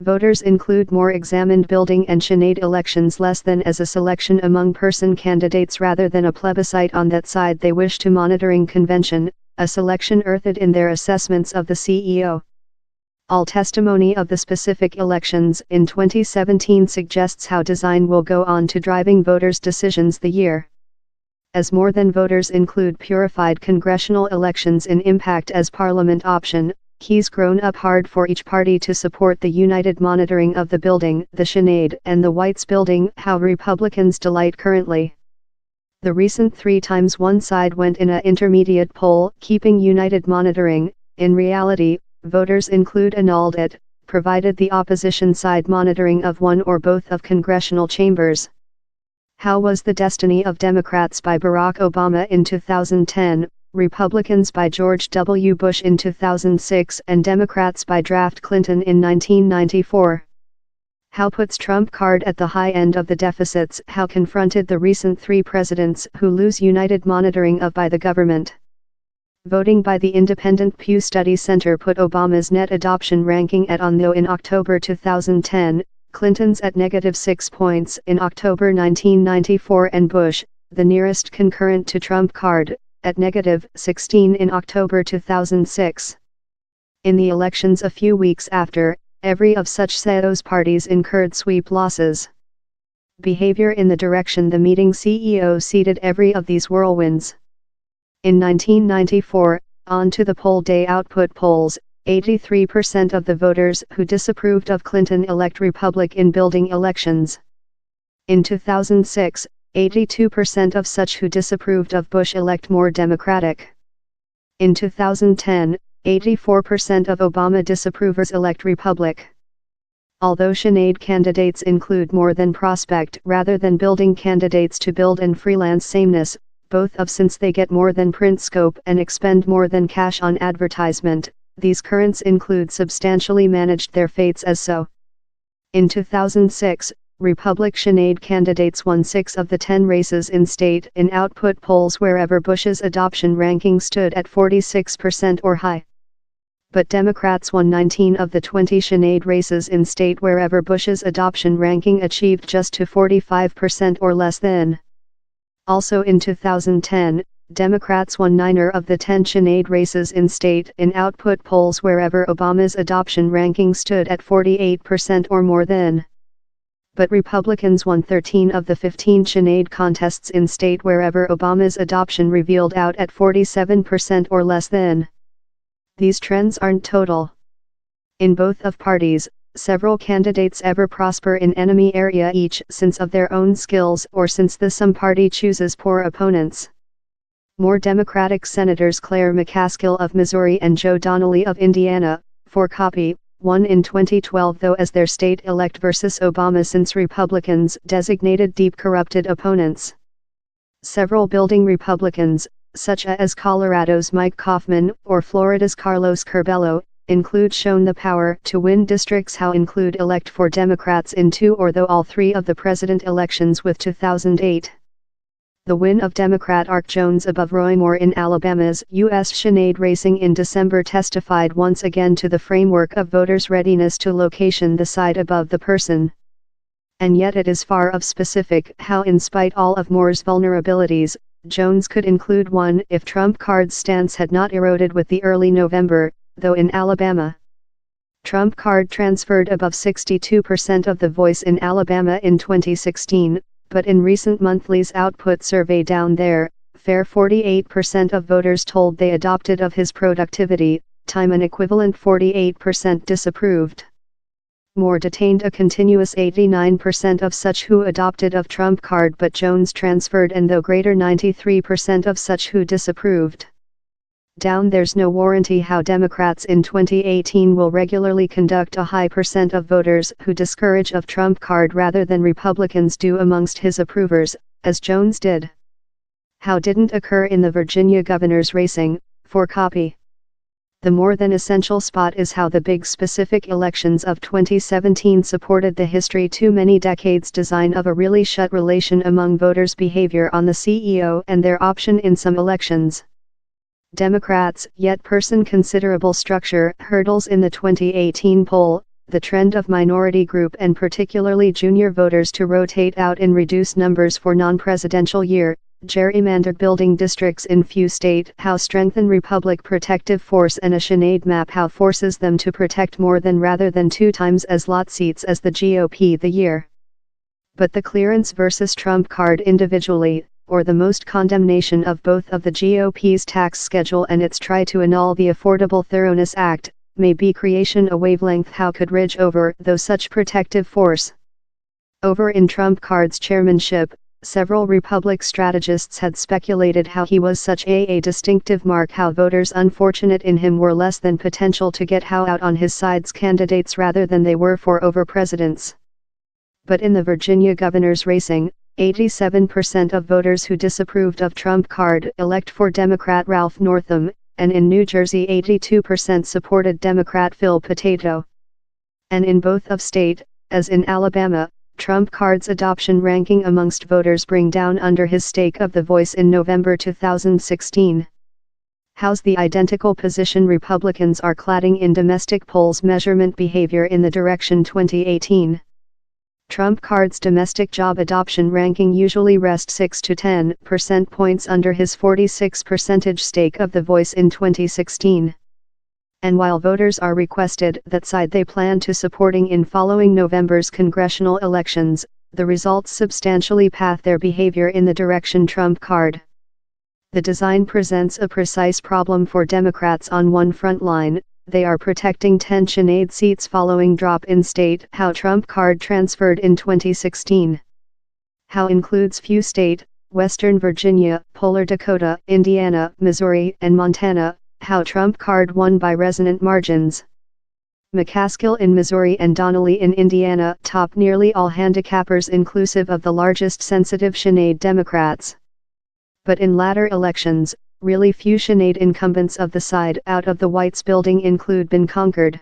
Voters include more examined building and Sinead elections less than as a selection among person candidates rather than a plebiscite on that side they wish to monitoring convention, a selection earthed in their assessments of the CEO. All testimony of the specific elections in 2017 suggests how design will go on to driving voters' decisions the year. As more than voters include purified congressional elections in impact as parliament option, he's grown up hard for each party to support the united monitoring of the building, the Sinead and the Whites building, how Republicans delight currently. The recent 3 times one side went in a intermediate poll, keeping united monitoring, in reality, voters include annulled it, provided the opposition side monitoring of one or both of congressional chambers. How was the destiny of Democrats by Barack Obama in 2010, Republicans by George W. Bush in 2006 and Democrats by draft Clinton in 1994? How puts Trump card at the high end of the deficits? How confronted the recent 3 presidents who lose united monitoring of by the government? Voting by the independent Pew Study Center put Obama's net adoption ranking at on though in October 2010, Clinton's at -6 points in October 1994 and Bush, the nearest concurrent to Trump card, at -16 in October 2006. In the elections a few weeks after, every of such those parties incurred sweep losses. Behavior in the direction the meeting CEO seeded every of these whirlwinds. In 1994, on to the poll day output polls, 83% of the voters who disapproved of Clinton elect Republican in building elections. In 2006, 82% of such who disapproved of Bush elect more Democratic. In 2010, 84% of Obama disapprovers elect Republican. Although Sinead candidates include more than prospect rather than building candidates to build and freelance sameness, both of since they get more than print scope and expend more than cash on advertisement, these currents include substantially managed their fates as so. In 2006, Republican Sinead candidates won 6 of the 10 races in state in output polls wherever Bush's adoption ranking stood at 46% or high. But Democrats won 19 of the 20 Sinead races in state wherever Bush's adoption ranking achieved just to 45% or less than. Also in 2010, Democrats won 9 of the 10 Sinead races in state in output polls wherever Obama's adoption ranking stood at 48% or more than. But Republicans won 13 of the 15 Sinead contests in state wherever Obama's adoption revealed out at 47% or less than. These trends aren't total. In both of parties, several candidates ever prosper in enemy area each since of their own skills or since the some party chooses poor opponents. More Democratic Senators Claire McCaskill of Missouri and Joe Donnelly of Indiana, for copy, won in 2012 though as their state-elect versus Obama since Republicans designated deep corrupted opponents. Several building Republicans, such as Colorado's Mike Coffman or Florida's Carlos Curbelo, include shown the power to win districts how include elect for Democrats in 2 or though all 3 of the president elections with 2008. The win of Democrat Arc Jones above Roy Moore in Alabama's U.S. Sinead racing in December testified once again to the framework of voters' readiness to location the side above the person. And yet it is far of specific how in spite all of Moore's vulnerabilities, Jones could include one if Trump card's stance had not eroded with the early November, though in Alabama. Trump card transferred above 62% of the voice in Alabama in 2016, but in recent monthly's output survey down there, fair 48% of voters told they adopted of his productivity, time an equivalent 48% disapproved. Moore detained a continuous 89% of such who adopted of Trump card but Jones transferred and though greater 93% of such who disapproved. Down there's no warranty how Democrats in 2018 will regularly conduct a high percent of voters who discourage of Trump card rather than Republicans do amongst his approvers, as Jones did. How didn't occur in the Virginia governor's racing, for copy. The more than essential spot is how the big specific elections of 2017 supported the history too many decades design of a really shut relation among voters' behavior on the CEO and their option in some elections. Democrats yet person considerable structure hurdles in the 2018 poll, the trend of minority group and particularly junior voters to rotate out in reduced numbers for non-presidential year, gerrymandered building districts in few state how strengthen Republic protective force and a Sinead map how forces them to protect more than rather than 2 times as lot seats as the GOP the year. But the clearance versus Trump card individually, or the most condemnation of both of the GOP's tax schedule and its try to annul the Affordable Thoroughness Act, may be creation a wavelength how could ridge over though such protective force. Over in Trump card's chairmanship, several Republic strategists had speculated how he was such a distinctive mark how voters unfortunate in him were less than potential to get how out on his side's candidates rather than they were for over presidents. But in the Virginia governor's racing, 87% of voters who disapproved of Trump card elect for Democrat Ralph Northam, and in New Jersey 82% supported Democrat Phil Potato. And in both of state, as in Alabama, Trump card's adoption ranking amongst voters bring down under his stake of the voice in November 2016. How's the identical position Republicans are cladding in domestic polls measurement behavior in the direction 2018. Trump card's domestic job adoption ranking usually rests 6 to 10 percent points under his 46% stake of the voice in 2016. And while voters are requested that side they plan to supporting in following November's congressional elections, the results substantially path their behavior in the direction Trump card. The design presents a precise problem for Democrats on one front line. They are protecting 10 Sinead seats following drop in state how Trump card transferred in 2016. How includes few state, Western Virginia, Polar Dakota, Indiana, Missouri and Montana, how Trump card won by resonant margins. McCaskill in Missouri and Donnelly in Indiana top nearly all handicappers inclusive of the largest sensitive Sinead Democrats. But in latter elections, really few Sinead incumbents of the side out of the whites building include been conquered.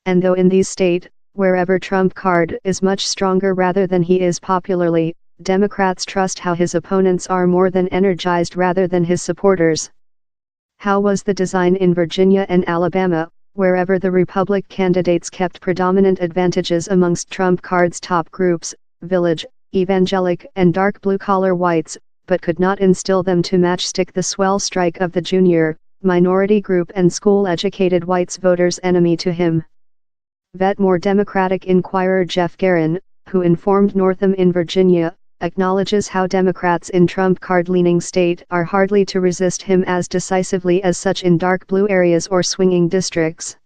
And though in these state, wherever Trump card is much stronger rather than he is popularly, Democrats trust how his opponents are more than energized rather than his supporters. How was the design in Virginia and Alabama, wherever the Republic candidates kept predominant advantages amongst Trump card's top groups, village, evangelic and dark blue-collar whites, but could not instill them to matchstick the swell strike of the junior, minority group and school-educated whites voters enemy to him. Vet more Democratic inquirer Jeff Guerin, who informed Northam in Virginia, acknowledges how Democrats in Trump card-leaning state are hardly to resist him as decisively as such in dark blue areas or swinging districts.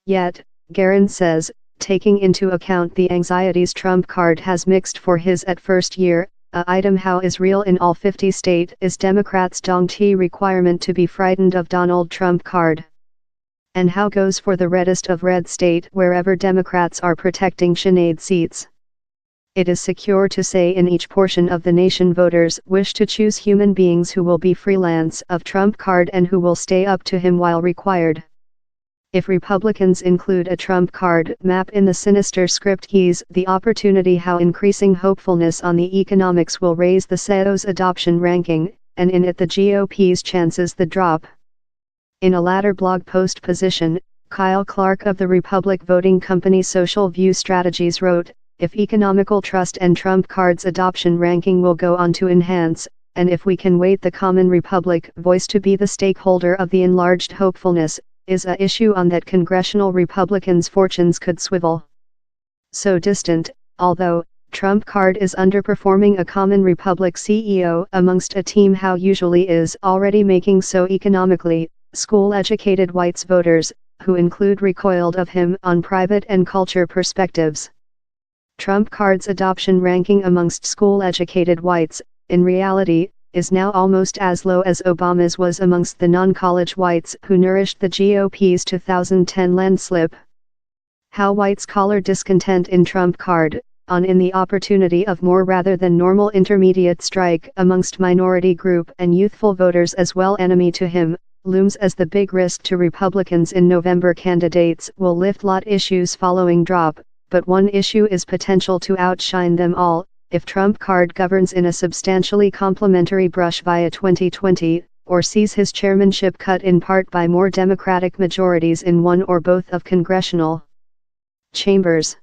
Yet, Guerin says, taking into account the anxieties Trump card has mixed for his at first year, a item how is real in all 50 state is Democrats' dong-t requirement to be frightened of Donald Trump card. And how goes for the reddest of red state wherever Democrats are protecting Sinead seats. It is secure to say in each portion of the nation voters wish to choose human beings who will be freelance of Trump card and who will stay up to him while required. If Republicans include a Trump card map in the sinister script keys the opportunity how increasing hopefulness on the economics will raise the SEO's adoption ranking, and in it the GOP's chances the drop. In a latter blog post position, Kyle Clark of the Republic voting company Social View Strategies wrote, if economical trust and Trump card's adoption ranking will go on to enhance, and if we can weight the common Republic voice to be the stakeholder of the enlarged hopefulness, is a issue on that congressional Republicans' fortunes could swivel. So distant, although, Trump card is underperforming a common Republic CEO amongst a team how usually is already making so economically, school-educated whites voters, who include recoiled of him on private and culture perspectives. Trump card's adoption ranking amongst school-educated whites, in reality, is now almost as low as Obama's was amongst the non-college whites who nourished the GOP's 2010 landslip. How whites collar discontent in Trump card, on in the opportunity of more rather than normal intermediate strike amongst minority group and youthful voters as well enemy to him, looms as the big risk to Republicans in November. Candidates will lift lot issues following drop, but one issue is potential to outshine them all. If Trump card governs in a substantially complementary brush via 2020, or sees his chairmanship cut in part by more Democratic majorities in one or both of congressional Chambers.